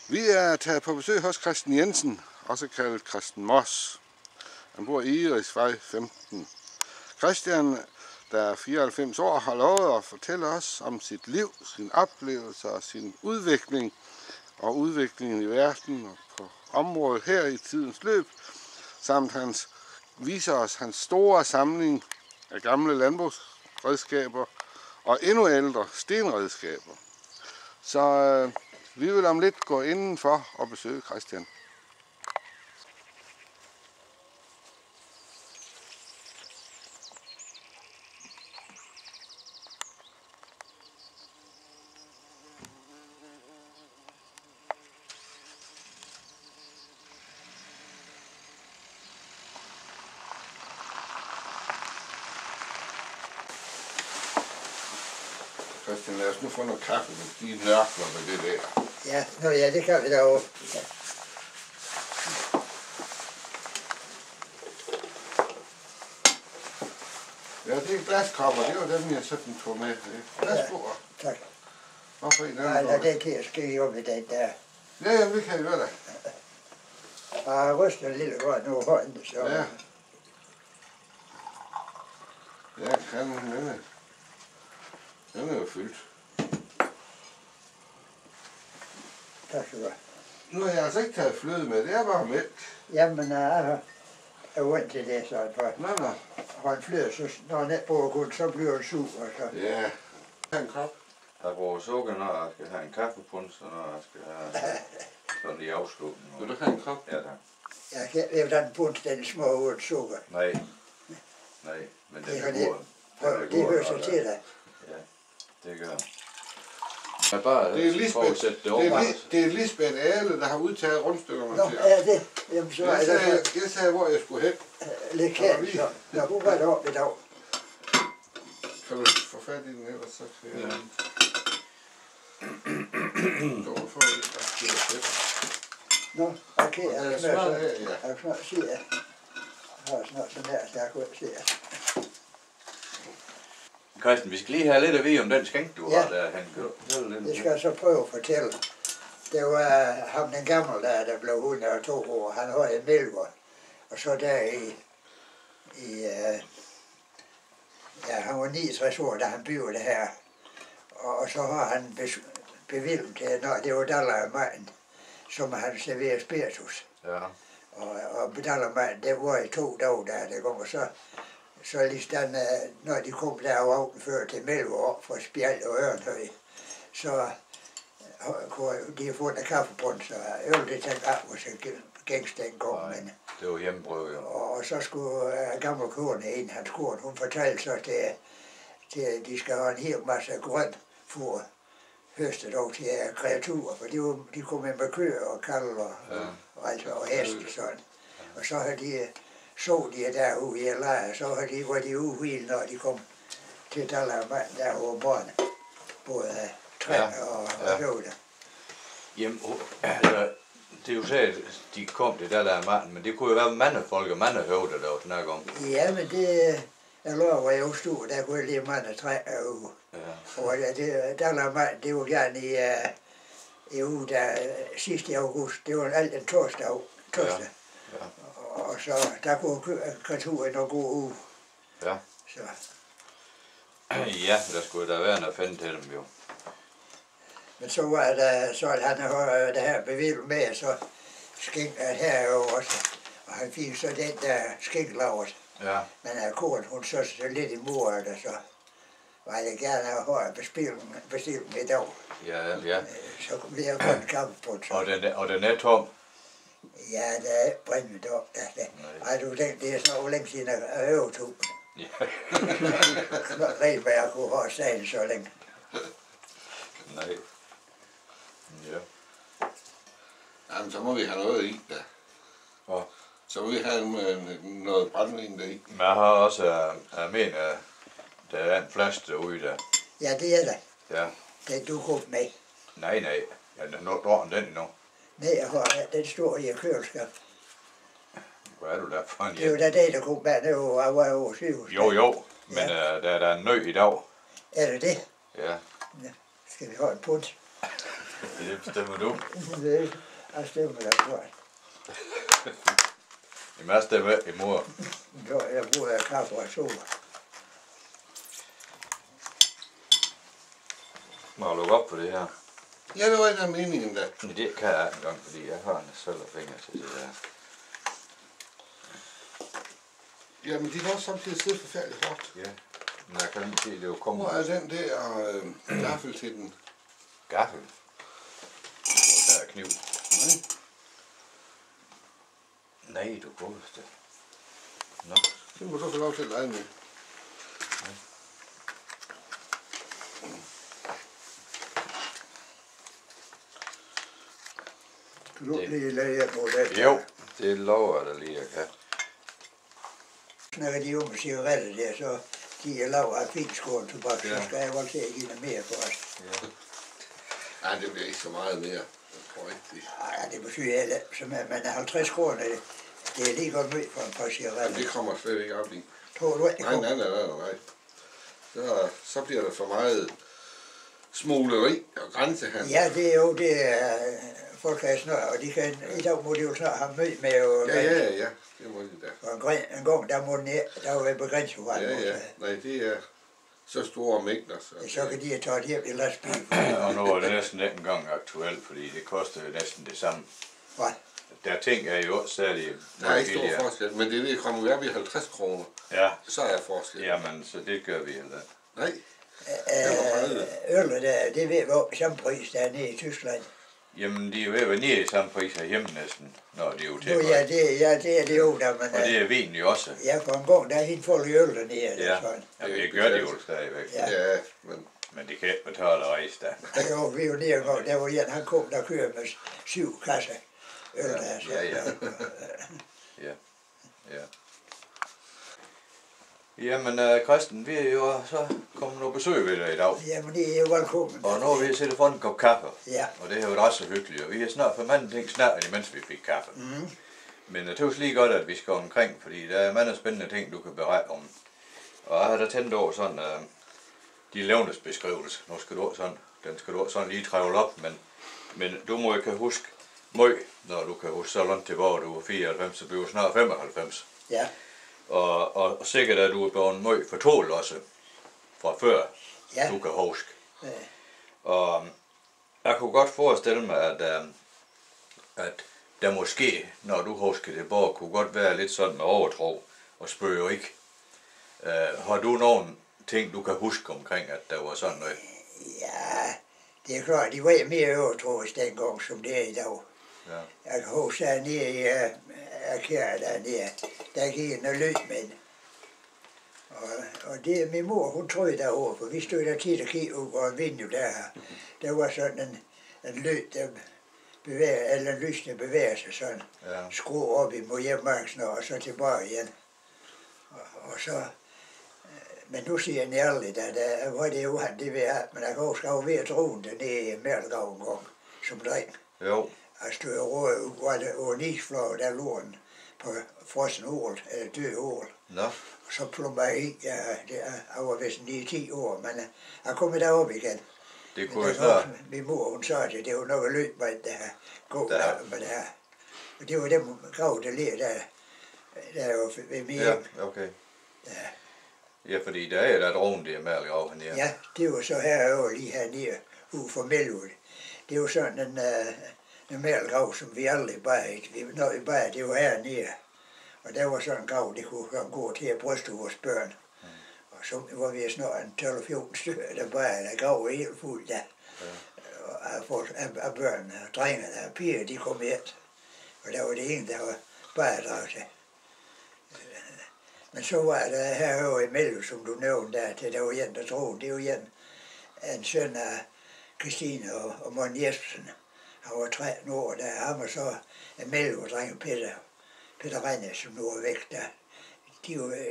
Vi er taget på besøg hos Christian Jensen, også kaldet Christian Moss. Han bor i Irisvej 15. Christian, der er 94 år, har lovet at fortælle os om sit liv, sine oplevelser og sin udvikling og udviklingen i verden og på området her i tidens løb, samt hans viser os hans store samling af gamle landbrugsredskaber og endnu ældre stenredskaber. Så vi vil om lidt gå indenfor og besøge Christian. Christian, lad os nu få noget kaffe med de nørkler med det der. Ja, det kan vi da også. Ja. Ja, det er glaskopper. Det var dem, jeg sådan tog med. Værsgo. Ja, tak. Hvorfor en Nej, anden? det kan jeg skrive om i den der. Ja, det kan jeg gøre da. Jeg har rystet lidt godt nu hånden, så... Ja. Ja, den er jo fyldt. Tak skal du have. Nu har jeg altså ikke taget fløde med. Det er bare mælk. Jamen, jeg er vant til det, så Nå. har en fløde, så når han ikke bruger kun, så bliver det sur, og så... Ja. En kop. Jeg bruger sukker, når jeg skal have en kaffepunds, og når jeg skal have sådan i afslutning. Vil du have en kop? Ja, tak. Jeg kan ikke lave den punds, den små uden sukker. Nej, men Det den har er det. god. Prøv, det hører sig til dig. Ja, det gør jeg. Jeg bare Det er forudsætte det over. det er Lisbeth Ale, der har udtaget rundstykkerne Nå, til. er det? Jamen, så er det Jeg sagde, hvor jeg skulle hen. lidt kendt, så... Nå, hun var deroppe i dag. Kan du få fat i den ellers, så skal jeg... Ja. Så får jeg lidt fedt. Nå, okay, Og der er jeg smør kan her, ja. snart se jer. Jeg har snart sådan her, så jeg kan ikke se jer. Christian, vi skal lige have lidt at vide om den skænk, du har der, han gør. Det skal jeg så prøve at fortælle. Det var ham den gamle der blev 102 år. Han har en mælker. Og så der han var 69 år, da han byggede det her. Og så har han bevilget til, når det var dollarmanden, som han serverede spiritus. Ja. Og dollarmanden, det var i 2 dage, der det kom, og så ligesom, når de kom der over før til Mælkerup op fra Spjald og Ørnhøj, så kunne de have fået en kaffebrunds, og øl det tænkte af, og så gængs den gang. Men, det var hjemmebrød, jo. og så skulle gamle kone ind, hans kone, hun fortalte så til at de skal have en hel masse grønt for høstet over til kreaturer, for de kom med køer og kalver og heste og sådan. Og så havde så de derude i lejre, så var de uhvile, når de kom til Dallermand der over morgen. Både træer og høvde. Jamen, altså, det er jo så, at de kom til Dallermand, men det kunne jo være mandefolk og mandehøvde, der var snakke om. Ja, men det... Jeg lå, hvor jeg stod, der kunne jeg lige mange træer ude. Ja. Og Dallermand, det var gerne i uge der sidste august, det var alt en torsdag. Ja. Og så der kunne kreaturen nok gå ud. Ja. Så. Ja, der skulle da være noget finde til dem jo. Men så var der, så han havde det her bevilget med, så skænkte han her også. Og han fik så den der skænklavet. Ja. Men konen, hun så lidt i muret, og så var jeg gerne have bestillet i dag. Ja. Så blev jeg kun kaffe på det. Og den er tom? Ja, det er brindet op. Ej, du tænkte, det er sådan længe siden jeg øvetog. Ja. Rent hvad jeg kunne have sagen så længe. Nej. Ja. Jamen, så må vi have noget i der. Ja. Så må vi have noget brændvin der i. Men jeg har også, jeg mener, der er en flaske derude der. Ja, det er det. Ja. Den du kom med. Nej. Ja, den drar den endnu. Nej, jeg har den står i køleskab. Hvad er du der for en Det var da det, der kom med, det var over sygehus. Jo, men der er en nø i dag. Er det det? Ja. Skal vi have en punch? Det bestemmer du. Det jeg stemmer der på. Jamen, jeg stemmer i mor. Jeg bruger kaffe og sukker. Må jeg lukke op på det her? Ja, det var en af meningen der. Men det kan jeg ikke engang, fordi jeg har en sølvfinger til det der. Jamen, de kan også samtidig sidde forfærdeligt hårdt. Ja, men jeg kan ikke se, det er jo kommet. Hvor er den der gaffel til den? Gaffel? Der er kniv. Nej. Nej, du godeste. Nå. Det må du få lov til at lege med. Kan du lige lade hjem på det? Jo, det lover jeg da lige, jeg kan. Snakker de om cigaretter der, så de er lavet af finskål tobak, så Ja. skal jeg vel til at give dem mere for os. Ja. Nej, det bliver ikke så meget mere. Jeg tror ikke, det. Ej, det betyder heller, som at man er 50 kroner, det er lige godt mødt for en par Jamen, cigaretter. det kommer slet ikke op i. Tror du ikke, det Nej, kommer? nej. Så bliver der for meget smugleri og grænsehandel. Ja, det er jo det, folk har snart, og de kan, i dag må de jo snart have mødt med jo. Ja. Det må de da. Og en gang, der må den, der var en begrænset vej. Ja. Nej, det er så store mængder. Så kan de have taget hjem i lastbil. Og nu er det næsten ikke engang aktuelt, fordi det koster jo næsten det samme. Hvad? Der ting er jo også særlig Der er ikke stor forskel, men det kommer op i 50 kroner. Ja, Så er forskel. jamen, så det gør vi heller. Nej. Øl der, det ved vi om samme pris, der er nede i Tyskland. Jamen, de er jo ved at være nede i samme pris herhjemme næsten, når de er jo til. Jo, ja, det er det jo, der man... Og det er vin jo også. Ja, for en gang, der er helt folk i øl dernede. Ja, Sådan. jamen, det gør de jo stadigvæk. Ja. Men Men de kan ikke betale at rejse der. Jo, vi er jo nede en gang, der var en, han kom, der kører med 7 kasser øl der. Så. Ja. Jamen, Christen, vi er jo så kommet og besøg ved dig i dag. Jamen, det er jo velkommen. Og nu er vi siddet for en kop kaffe. Ja. Og det har jo ret så hyggeligt. Og vi har snart for mange ting snart, imens vi fik kaffe. Mm. Men jeg tøvs lige godt, at vi skal omkring, fordi der er mange spændende ting, du kan berette om. Og jeg har da tændt over sådan, de levnedsbeskrivelse. Nu skal du sådan, den skal du sådan lige trævle op, men du må ikke huske møg, når du kan huske så langt tilbage, du var 94, så bliver du snart 95. Ja. Og sikkert er du blevet møg fortålet også, fra før, Ja. du kan huske. Ja. Og jeg kunne godt forestille mig, at der måske, når du husker det bare, kunne godt være lidt sådan med overtro og spørge ikke. Har du nogle ting, du kan huske omkring, at der var sådan noget? Ja, det er klart, de var mere overtroisk dengang, som det er i dag. Ja. Jeg kan huske, at nede i Akær dernede, der gik noget løs med den. Og det min mor, hun troede derovre, for vi stod der tit og kiggede ud over en vindue der var sådan en løs, der bevæger, eller en lys, der bevæger sig sådan. Ja. Skruer op imod hjemmarksen og så tilbage igen. Og så, men nu siger jeg ærligt, at der var det jo det ved at, men jeg kan huske, at jeg var ved at tro den nede i Mærkelgav en gang, som dreng. Jo. Jeg stod og råd, var det over en isflår, der lå den på frossen ål, eller død ål. Nå. Og så plumper jeg i, jeg var vist 9-10 år, men jeg kom derop igen. Det Men kunne jeg der var- snart. Min mor, hun sagde, at det var nok løb med det her gå Der. der med det her. Og det var dem grav, der ligger der var ved mig. Ja, okay. Ja. Ja, fordi der er der drogen, det er med at hernede. Ja, det var så herovre lige hernede, ude for Melwood. Det var sådan en mælgrav, som vi aldrig bad. Når vi bad, det var hernede. Og der var sådan en grav, det kunne gå til at bryste vores børn. Og så var vi snart en 12-14 stykker, der bad, der grav helt fuldt der. Og af børn og drenge og piger, de kom hjem. Og der var det ene, der var badedrag til. Men så var der herovre i Mello, som du nævnte der var en, der troede, det var en søn af Christine og Mon Jespersen. Han var 13 år, der ham og så en Mello-dreng, Peter Reine, som nu er væk der.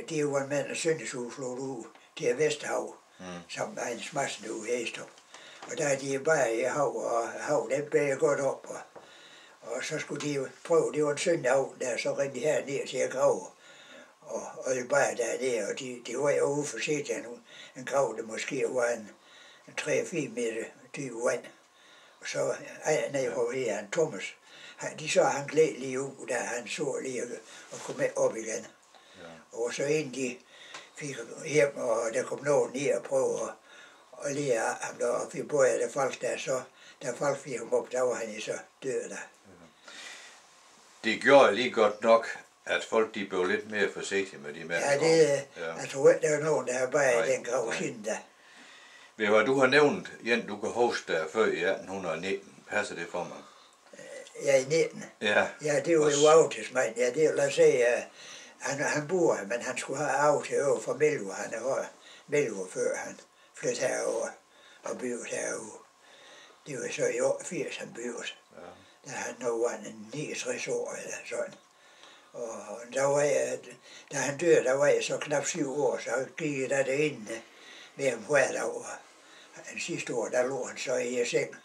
De var en mand af Søndeshus flået ud til Vesterhav, sammen med Heinz Madsen ude i Hæstrup. Og der er de bare i hav, og hav, den bærer godt op. Og så skulle de prøve, det var en søndag aften der, så rendte de her ned til at grave. Og det bare der, og de var jo ude for set en grav, der måske var en 3-4 meter dyb vand. så nede hvor han Thomas, de så han gled lige ud, da han så lige og kom med op igen. Ja. Og så inden de fik hjem, og der kom nogen ned og prøve at lære ham der, og fik både der folk der, så da folk fik ham op, der var han så død der. Det gjorde lige godt nok, at folk de blev lidt mere forsigtige med de mænd. Ja, det, jeg tror ikke, der var nogen, der har bare den grav siden da. Ved hvad du har nævnt, Jen, du kan huske, der før i 1819. Passer det for mig? Ja, i 19. Ja. Ja, det var jo aftidsmand. Ja, det vil sige, han bor her, men han skulle have af til over fra Melvo. Han var Melvo før han flyttede herover og byggede herovre. Det var så i år 80, han byggede. Ja. Da han nu var 69 år eller sådan. Og der var jeg, da han døde, der var jeg så knap 7 år, så gik jeg der derinde ved ham hver dag. Den sidste år, der lå han så i seng.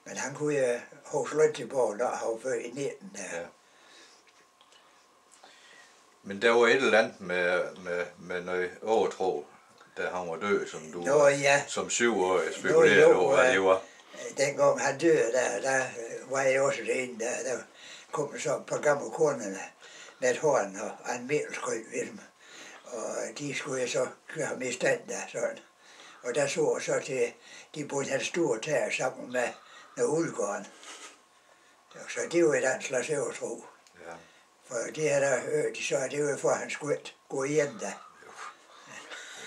Men han kunne hos Lønteborg, når han var født i 19. Ja. Men der var et eller andet med noget overtro, da han var død, som du som 7-årig spekulerede over, hvad det var. Dengang han døde, der var jeg også derinde, der kom så et par gamle koner med et horn og en mælskøj ved dem. Og de skulle så køre ham i stand der, sådan. Og der så til, de boede hans store tag sammen med Uldgården. Så det var et andet slags overtro. Ja. For det her der hørte de så, det var for at han skulle gå hjem der.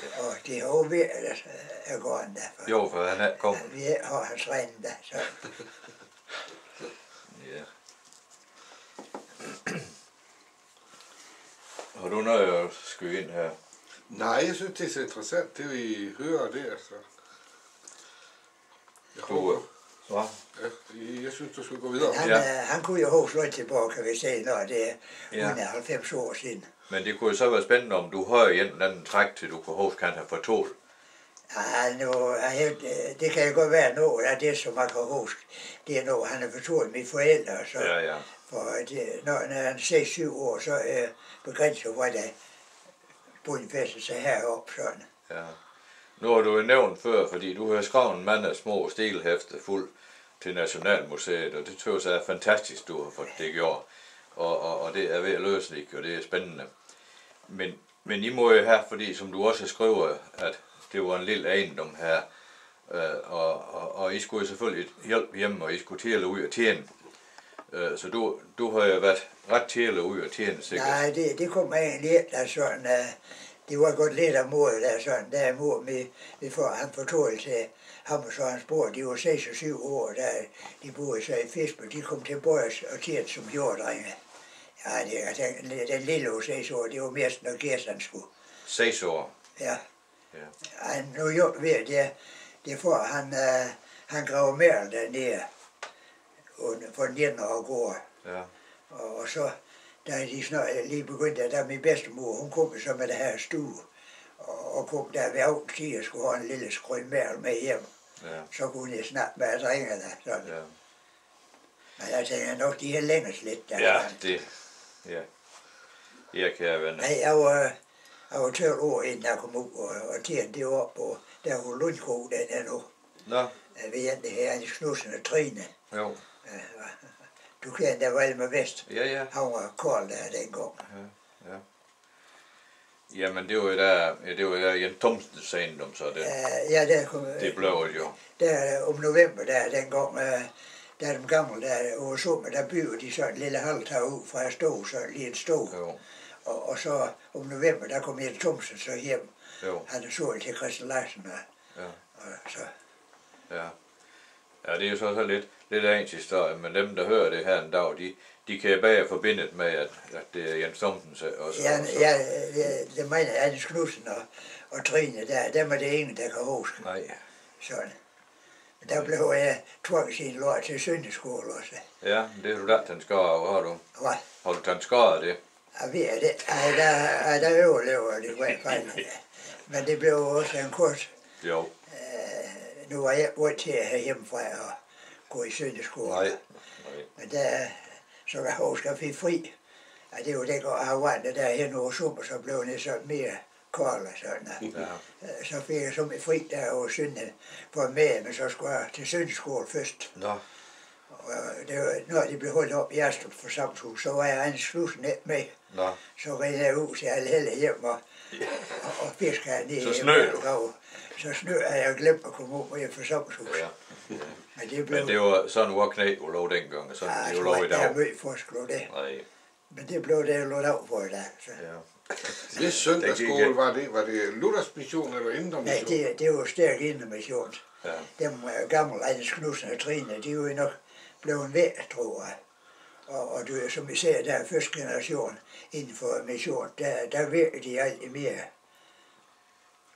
Ja. Og det har jo været at gå an der. Jo, for han er kommet. Vi har hans regn der, så. Ja. Har du noget at skyde ind her? Nej, jeg synes, det er så interessant, det vi hører der. Så. Jeg håber. Ja, jeg synes, du skal gå videre. Han kunne jo huske lidt tilbage, kan vi sige, når det er 190 år siden. Men det kunne jo så være spændende, om du har en eller anden træk til, du kunne huske, han har fortalt. Ja, det kan jo godt være noget af det, som man kan huske. Det er noget, han har fortalt mine forældre. Så, ja. For det, når han er 6-7 år, så er begrænset, hvor der bundfæster sig heroppe. Sådan. Ja. Nu har du jo nævnt før, fordi du har skrevet en mand af små stilhæfter fuld til Nationalmuseet, og det tror jeg er fantastisk, du har fået det gjort. Og det er ved at løse det, og det er spændende. Men I må jo have, fordi som du også skriver, at det var en lille ejendom her, og I skulle selvfølgelig hjælpe hjemme, og I skulle til at ud og tjene. Så du har jo været ret til at ud og tjene, sikkert. Nej, det kom egentlig ikke, der sådan, det var godt lidt af mod, der sådan, der mod med for han fortalte til ham og så hans bror, de var 6 og 7 år, der de boede så i Fisper, de kom til Bøjers og tjente som jorddrenge. Ja, den lille år 6 år, det var mest når Gersan skulle. 6 år? Ja. Nu jo ved det er for, han graver mere dernede, for den ene og går. Ja. Og så, da de snart lige begyndte, der min bedstemor, hun kom så med det her stue, og kom der ved aftid og skulle have en lille skrønmærl med hjem. Ja. Så kunne jeg snakke med drengene. Sådan. Ja. Men jeg tænker nok, de er længes lidt der. Ja, det. Ja. Jeg kan jeg vende. Nej, jeg var 12 år inden jeg kom ud og tjente det op, og der var Lundkro, den er nu. Nå. Ved det her, Anders Knudsen og Trine. Jo. Du kender der Valmer Vest. Ja. Han var kold der dengang. Ja. Jamen, det var der Jens Thomsens ejendom, så det. Ja, der kom. Det blev det jo. Der om november der dengang, der de gamle der over sommer, der byggede de sådan en lille halvtag ud fra at stå, så lige en stå. Jo. Og så om november, der kom Jens Thomsen så hjem. Jo. Han er solgt til Christian Larsen. Og så. Ja, det er jo så lidt af ens historie, men dem, der hører det her en dag, de kan bare forbindet med, at det er Jens Thomsen også. Ja, det mener Anders Knudsen og Trine, dem er det ingen, der kan huske. Nej. Sådan. Men der blev jeg tvunget sin lort til søndagskole også. Ja, det er du da, den skår, har du? Hvad? Har du den skåret det? Jeg ved det. Der overlever det i hvert fald. Men det blev også en kurs. Jo. Nu var jeg ude til at have hjemmefra og gå i søndagsskole. Nej. Men der, så kan jeg huske, at jeg fik fri. Og det var det, jeg var vandret derhen over sommer, så blev det så mere kold og sådan. Ja. Så fik jeg så med fri der over søndag på med, men så skulle jeg til søndagsskole først. Nå. Og det var, når de blev holdt op i Astrup for samtshus, så var jeg en slusen net med. Nå. Så rendte jeg ud til alle helle hjem og fiskede ned. Så snød du? Så snød jeg glemt at komme ud med for samtshus. Ja. Men det var sådan, hvor knæ var lov dengang, og sådan ja, det var lov i dag. Ja, det er mødt forskel det. Nej. Men det blev det lagt af for i dag. Så. Ja. Hvis søndagsskole var det Luthers mission eller Indre Mission? Nej, det var stærk Indre Mission. Ja. Dem gamle Anders Knudsen og Trine, de er jo nok blevet væk, tror jeg. Og du, som vi ser, der er første generation inden for mission, der ved de alt mere.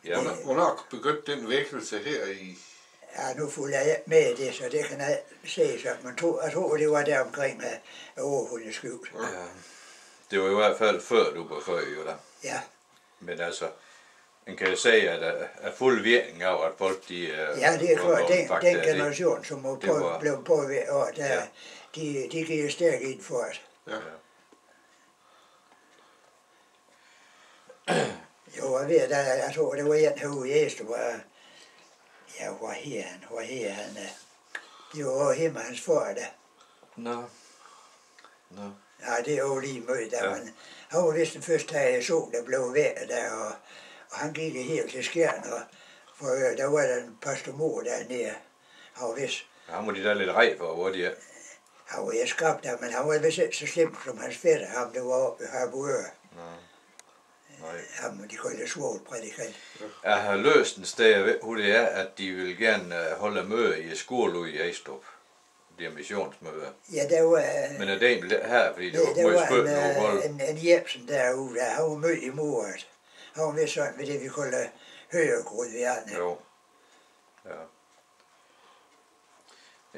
Ja, Hvornår begyndte den vækkelse her i? Ja, nu fulgte jeg ikke med det, så det kan jeg se. Så man jeg tror, det var der omkring århundredeskiftet. ja. Det var i hvert fald før du var født, jo da. Ja. Men altså, man kan sige, at der er fuld virkning af, at folk de... Ja, det er klart. Den generation, som blev påvirket, og ja. de giver stærk ind for det. Ja. Jo, jeg ved, jeg tror, det var en herude i Æst, hvor her han, det var hjemme hans far, der. Nå. Ja, det er jo lige mødt, der, ja. Men han var vist den første her sol, der blev væk der, og han gik helt til skjern, og for der var der en pastor mor dernede, han var vist. Han må de da lidt rej for, hvor de er. Han var skabt der, men han var vist ikke så slemt som hans fætter, ham der var oppe i Harboøre. Nej. Ham, de kaldte svogt prædikant. Jeg har løst en sted, jeg ved, hvor det er, at de vil gerne holde møde i skole ude i Astrup. Det er missionsmøde. Ja, der var... Men er det her, fordi det var der meget spøgt over vold? En Jebsen derude, der han var mødt i mordet. Han var med sådan med det, vi kalder høregrud ved andre. Jo. Ja.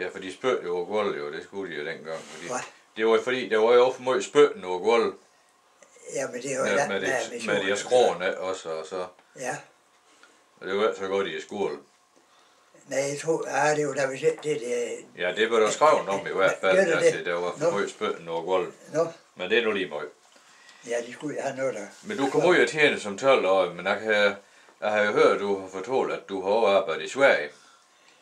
Ja, for de spøgte jo over vold, jo, det skulle de jo dengang. Det var fordi, der var jo også meget spøgten over vold. Ja, men det var ja, med de her skråene også, og så... Ja. Og det var så godt i skole. Nej, jeg tror, det var da vi set det. Ja, det var der skrevet om i hvert fald, altså, der var for meget spøgten over vold. Nå. Men det er nu lige meget. Ja, de skulle have noget der. Men du kom ud og tjene som 12-årig, men jeg har jo hørt, at du har fortalt, at du har overarbejdet i Sverige.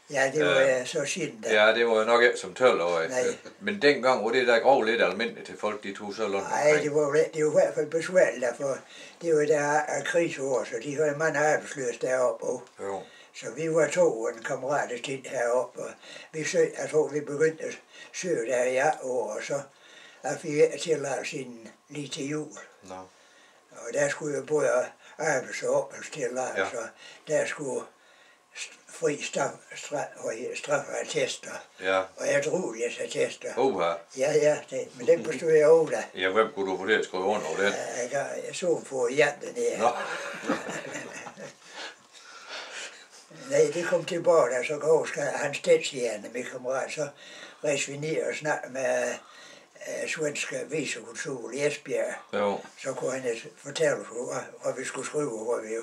Ja, det var så siden der. Ja, det var jo nok ikke som 12-årig. Nej. Men dengang var det der grov lidt almindeligt til folk, de tog så langt. Nej, det var i hvert fald besværligt, for det var der af krigsår, så de havde mange arbejdsløse deroppe. Jo. Så vi var to en kammerater til heroppe, og jeg tror, vi begyndte at søge der i år, og så jeg fik jeg tilladelse inden lige til jul. Nå. Og der skulle jeg både arbejds- og opholdstilladelse, og der skulle fri straffeattester, og ædruelighedsattester. Ja, men den bestod jeg over da. Ja, hvem kunne du få det at skrive under over den? Jeg så på hjertet nede. Nå. Nej, det kom tilbage, da så går han stedshjerne med kammerat, så rejste vi ned og snakkede med svenske vicekonsul i Esbjerg. Jo. Så kunne han fortælle os, hvad vi skulle skrive, hvor vi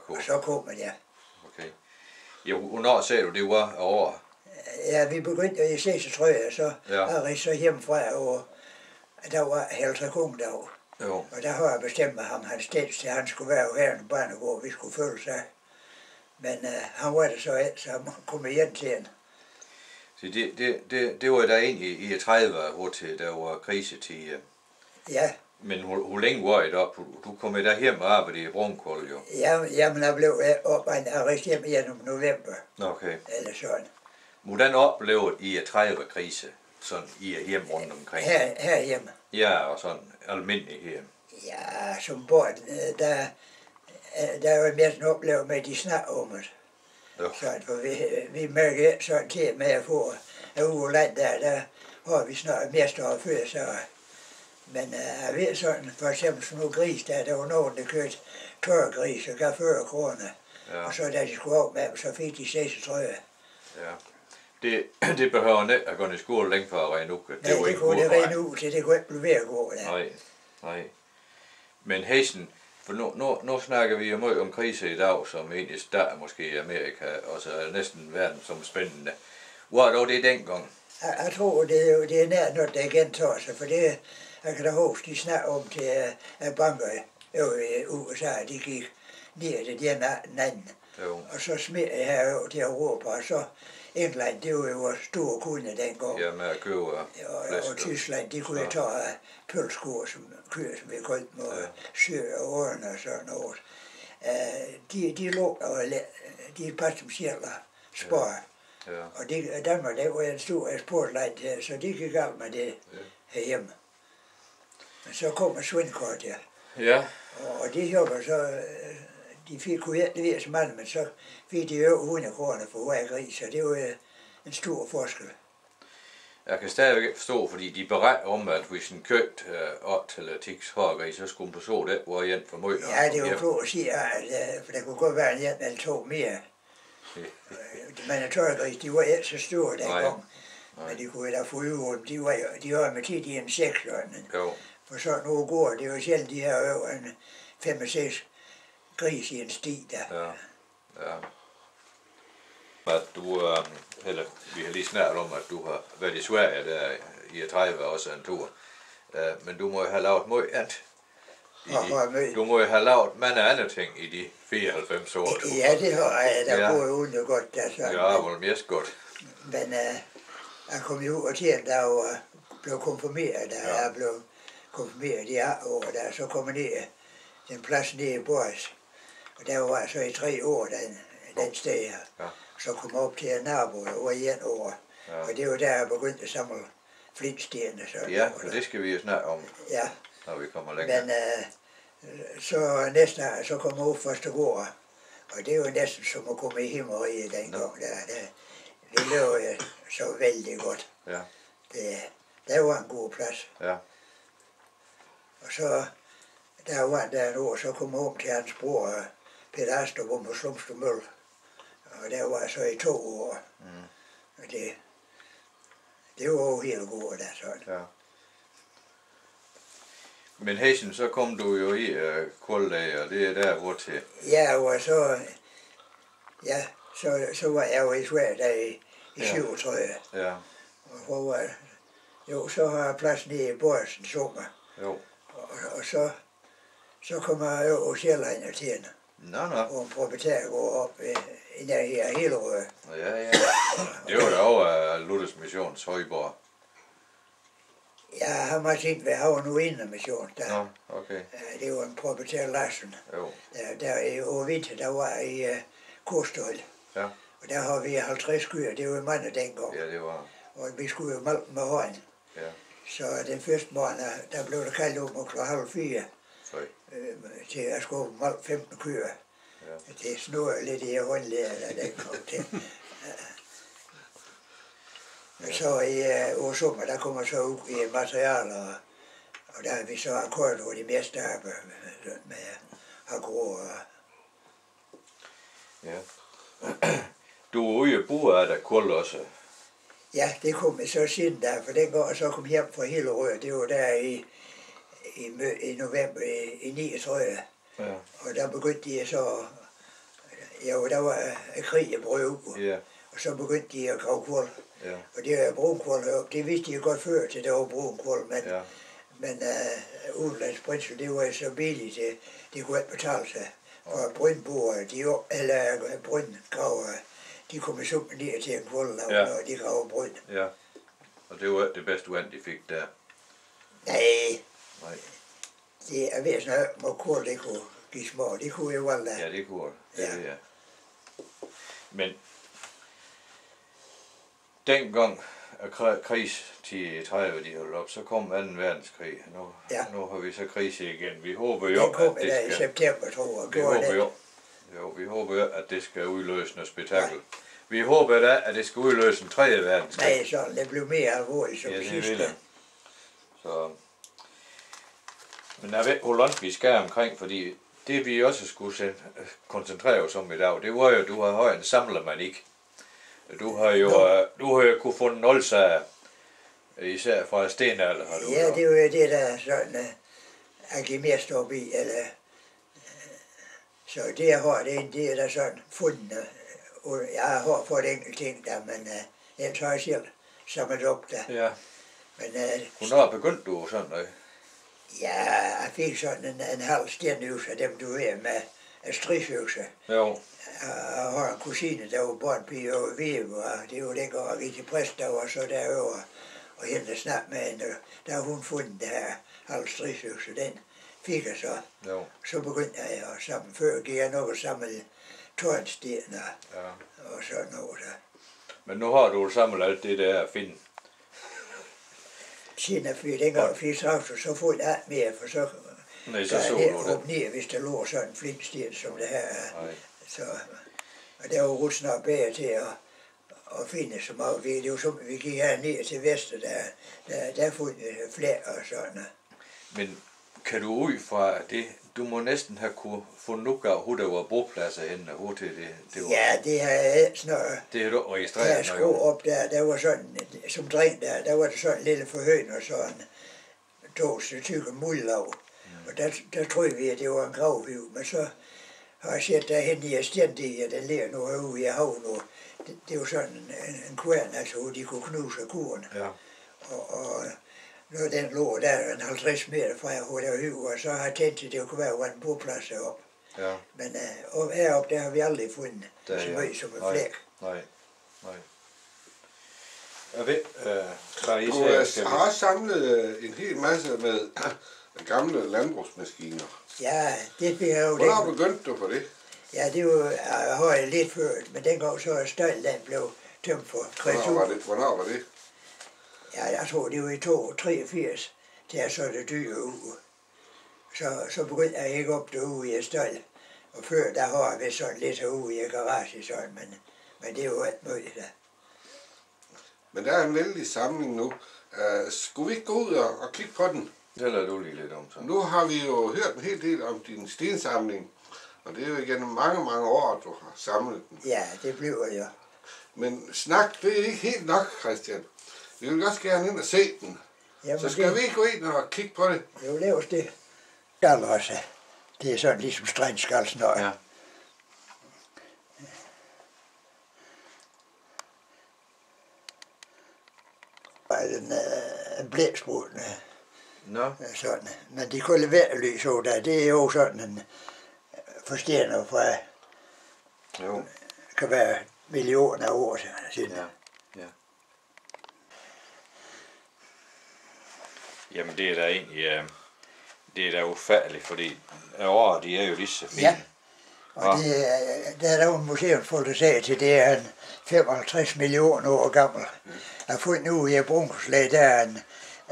og så kom man, ja. Okay. Jo, hvornår sagde du, det var over? Ja, vi begyndte i 36, så jeg rejste så hjemmefra, og der var Helter Kongdag. Jo. Og der har jeg bestemt med ham, hans steds til, han skulle være her en barnegård, vi skulle følge sig. Men han var det så ikke, så han kom hjem til hende. Så det var der egentlig i 30'erne, hvor til der var krisetid. Ja. Men hvor længe var det op? Du kom der hjem og arbejdede i Brunkold, jo? Jamen, jeg blev arresteret hjem i november. Okay. Eller sådan. Hvordan oplevede I 30'er-krise, sådan I er hjemme rundt omkring? Her hjemme? Ja, og sådan almindeligt her. Ja, som barn, der var mere sådan oplevet med, at de snakker om det. Sådan, for vi mærker ikke sådan til med at få ude land der har vi snart mere større før, så. Men jeg ved sådan, for eksempel sådan nogle gris der var nogen, der kørte tørgris og gav 40 kroner. Ja. Og så da de skulle af med dem, så fik de 36. Ja. Det behøver ikke at gå i skole længe for at regne ud. Nej, det kunne det regne ud til, det kunne ikke blive ved at gå. Nej. Men Hessen, for nu snakker vi jo meget om krise i dag, som egentlig starter måske i Amerika, og så næsten verden som spændende. Hvor er dog det dengang? Jeg tror, det er nær noget, der gentager sig, for det jeg kan da huske, de snakker om til banker i USA, de gik ned til den anden. Jo. Og så smed jeg herover til Europa, og så England, det var jo vores store kunde dengang. Ja, med at købe Og Tyskland, de kunne jo tage pølskur, som kører som vi kaldte med sø og ørne og sådan noget. De lå og de passede som sjældent spare. Ja. Og Danmark, der var en stor eksportland her, så de gik alt med det herhjemme. Men så kom svindkort, ja. Ja. Og det hjælper så, de fik jo ikke levere så meget, men så fik de over 100 kroner for hver gris, så det var en stor forskel. Jeg kan stadigvæk forstå, fordi de beretter om, at hvis en købt 8 eller 10 hårgris, så skulle man så det, hvor en for meget. Ja, det var klogt at sige, for der kunne godt være en eller to mere. Men tørgris, de var ikke så store dengang. Men de kunne da få udråd, de var med tid i en 6 Jo. For sådan nogle går, det var sjældent de her over en 5-6 gris i en sti der. Ja. Ja. At du, eller vi har lige snakket om, at du har været i Sverige der i 30 også en tur. Men du må jo have lavet meget andet. Du må jo have lavet mange andre ting i de 94 år. Ja, det har jeg. Der går jo uden godt der sådan. Ja, det var mest godt. Men jeg kom jo ud og tjente, der var blev konfirmeret, da jeg blev konfirmeret i år, der så kom jeg ned den plads nede i Boris. Og der var jeg så i 3 år, den sted her. Ja. Så kom jeg op til en nabo, der var i 1 år. Ja. Og det var der, jeg begyndte at samle flintsten og sådan. Ja, og det skal vi jo snakke om, når vi kommer længere. Men så næsten så kom jeg op første gård. Og det var næsten som at komme i himmeriget dengang. Det løb jeg så vældig godt. Ja. Der var en god plads. Ja. Og så, der var der et år, så kom jeg om til hans bror, Peter Astrup, om på Slumstrup Mølle. Og der var jeg så i 2 år. Og det var jo helt godt, der sådan. Ja. Men Hessen, så kom du jo i Kolddag, og det er der, hvor til. Ja, og så var jeg jo i Sverige der i 37. Ja. Og hvor var det? Jo, så har jeg plads nede i Borsen sommer. Jo. Og så kom jeg over Sjælland og tjene. Nå. Og proprietær går op i nærheden af Hillerød. Ja. Det var da over Luthers Missions Højborg. Ja, han var tænkt ved Havre Mission der. Nå, okay. Det var en proprietær Larsen. Jo. Der i Åvinter, der var i Kostøl. Ja. Og der har vi 50 køer, det var mange dengang. Ja, det var. Og vi skulle jo malke med hånden. Ja. Så den første morgen, der blev der kaldt om og 3:30. Til at skulle malke 15 køer. Ja. Det snurrede lidt i håndlæret, da den kom til. Så i sommer, der kommer så ud i materialer, og der har vi så akkord over de meste arbejde med agro. Ja. Du er ude og bruger af der kul også. Ja, det kom jeg så siden der, for den går så kom hjem fra Hillerød, det var der i november i 39. Ja. Og der begyndte de så, der var krig i brød, og så begyndte de at grave kul. Ja. Og det er brunkul heroppe, det vidste de godt før til, det var brunkul, men udenlandsbrændsel, det var så billigt, det kunne ikke betale sig. For brøndboere, eller brøndgraver, de kom så ned til en kul, når de graver brønd. Ja, og det var ikke det bedste vand, de fik der. Nej. Det er ved sådan at kul, det kunne give små, det kunne jo aldrig. Ja, det kunne det. Ja. Men dengang krigstid i 30, de holdt op, så kom 2. verdenskrig. Nu har vi så krig igen. Vi håber jo, at det skal... i september, tror jeg. Vi håber jo, at det skal udløse noget spektakel. Vi håber da, at det skal udløse en 3. verdenskrig. Nej, så det blev mere alvorligt som sidste. Så... Men jeg ved, hvor langt vi skal omkring, fordi det vi også skulle koncentrere os om i dag, det var jo, at du har en samlermanik. Du har jo kunne få en oldsager, især fra stenalder, har du. Ja, det var jo det, der sådan, jeg gik mere stå i, eller... Så det jeg har, det er der sådan fundet. Jeg har fået enkelte ting der, men ellers har jeg selv samlet op der. Ja. Men, hvornår begyndte du sådan noget? Ja, jeg fik sådan en halv stenøvse af dem, du ved, med stridsøvse. Jo. Jeg har en kusine, der var båndpige over Vive, og det var dengang, vi til præst, der var så derovre, og hende snakke med hende, der har hun fundet det her halv stridsøvse, den fik jeg så. Jo. Så begyndte jeg at samle, før gik jeg nok og samle tårnsten og sådan noget der. Men nu har du samlet alt det der at finde. Siden jeg fik dengang fik traktor, så får jeg ikke mere, for så Nej, så kan så jeg du det. åbne ned, hvis der lå sådan en flintsten som det her er. Nej. Så, og der var rutsnart bedre til at finde så meget. Det var som, vi gik her ned til vester, der fundet flere og sådan. Men kan du ud fra det, du må næsten have kunne få nok af, hvor der var bopladser henne, og hvor til det var. Ja, det har jeg sådan Det er du jeg registreret, skruet op der var sådan, som dræn der var det sådan en lille forhøjning og sådan to stykker muldlav. Og der troede vi, at det var en gravhøv, men så har jeg set derhen i Stendige, den ligger nu herude i haven nu. Det var sådan en kværn, altså, hvor de kunne knuse kuren. Ja. Og når den lå der en 50 meter fra hvor der var høv, og så har jeg tænkt, at det kunne være, hvor en boplads heroppe. Ja. Men heroppe, der har vi aldrig fundet Der, så meget som en nej, flæk. Nej. Jeg ved, Du har også samlet en hel masse med gamle landbrugsmaskiner. Ja, det blev jo Hvornår begyndte du på det? Ja, det var, jeg har jeg lidt før, men dengang så Støjland blev tømt for kreatur. Hvornår var det? Ja, jeg tror, det var i 83, der så det dyre ud. Så begyndte jeg ikke op derude i Støj. Og før, der har jeg været sådan lidt herude i garage, sådan, men det er jo alt muligt der. Men der er en vældig samling nu. Skulle vi ikke gå ud og kigge på den? Det lader du lige lidt om så. Nu har vi jo hørt en hel del om din stensamling. Og det er jo igennem mange, mange år, du har samlet den. Ja, det bliver jo. Men snak, det er ikke helt nok, Christian. Vi vil også gerne ind og se den. Jamen, Så skal vi ikke gå ind og kigge på det? Det er jo lavet det. Skal også. Det er sådan ligesom strandskal snart. Ja. En blæsbrud. Nå. Sådan. Men de kunne levere lys over der. Det er jo sådan en forstjerner fra, Jo. kan være millioner af år siden. Ja. Jamen det er da egentlig, det er da ufatteligt, fordi året, de er jo lige så fine. Ja. Og der er jo en museumsfolk, der sagde til, det er en 55 millioner år gammel. Jeg har fundet ud i Brunkerslag, der er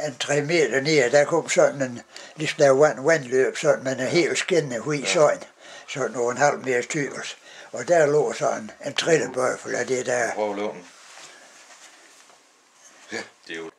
en 3 meter ned, der kom sådan en, ligesom der var en vandløb, sådan, men en helt skinnende hvid sådan over en halv meters tykkelse. Og der lå sådan en trillebøjfel af det der. Prøv at låne. Ja. Det er jo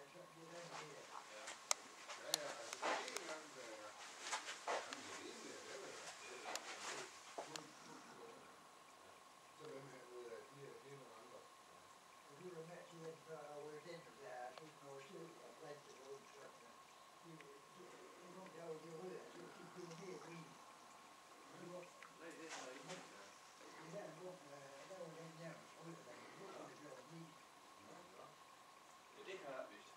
det kan jeg vist.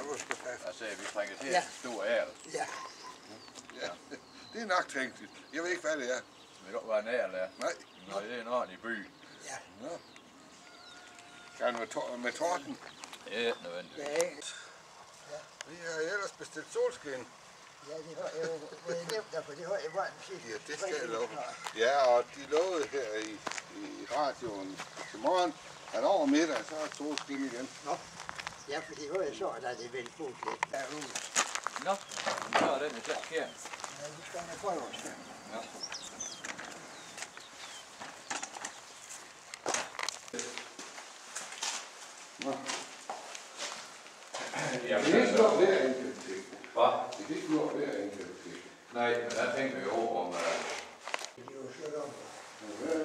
hvor skal jeg have? Altså, vi trænger til Ja. en stor ærl. Ja. Ja, det er nok tænkeligt. Jeg ved ikke, hvad det er. Vil du ikke være en ærl der? Nej. Nej, det er en ordentlig by. Ja. Nå. Kan med torden? Det er ikke nødvendigt. Ja, Vi har ellers bestilt solskin. ja, det har jeg jo nemt derfor, det har jeg bare sidst. Ja, det skal jeg love. Ja, og de lovede her i radioen til morgen, at over middag, så er det solskin igen. Ja, for det har jeg så, at det vil få lidt derude. Nå, så er den et slet kær. Ja, vi skal have prøve os. Ja. Nå. Jamen, Det er ikke noget hver enkelt ting. Hvad? Det er ikke noget hver enkelt ting. Nej, men der tænker vi over om... Det er jo slået om. Ja,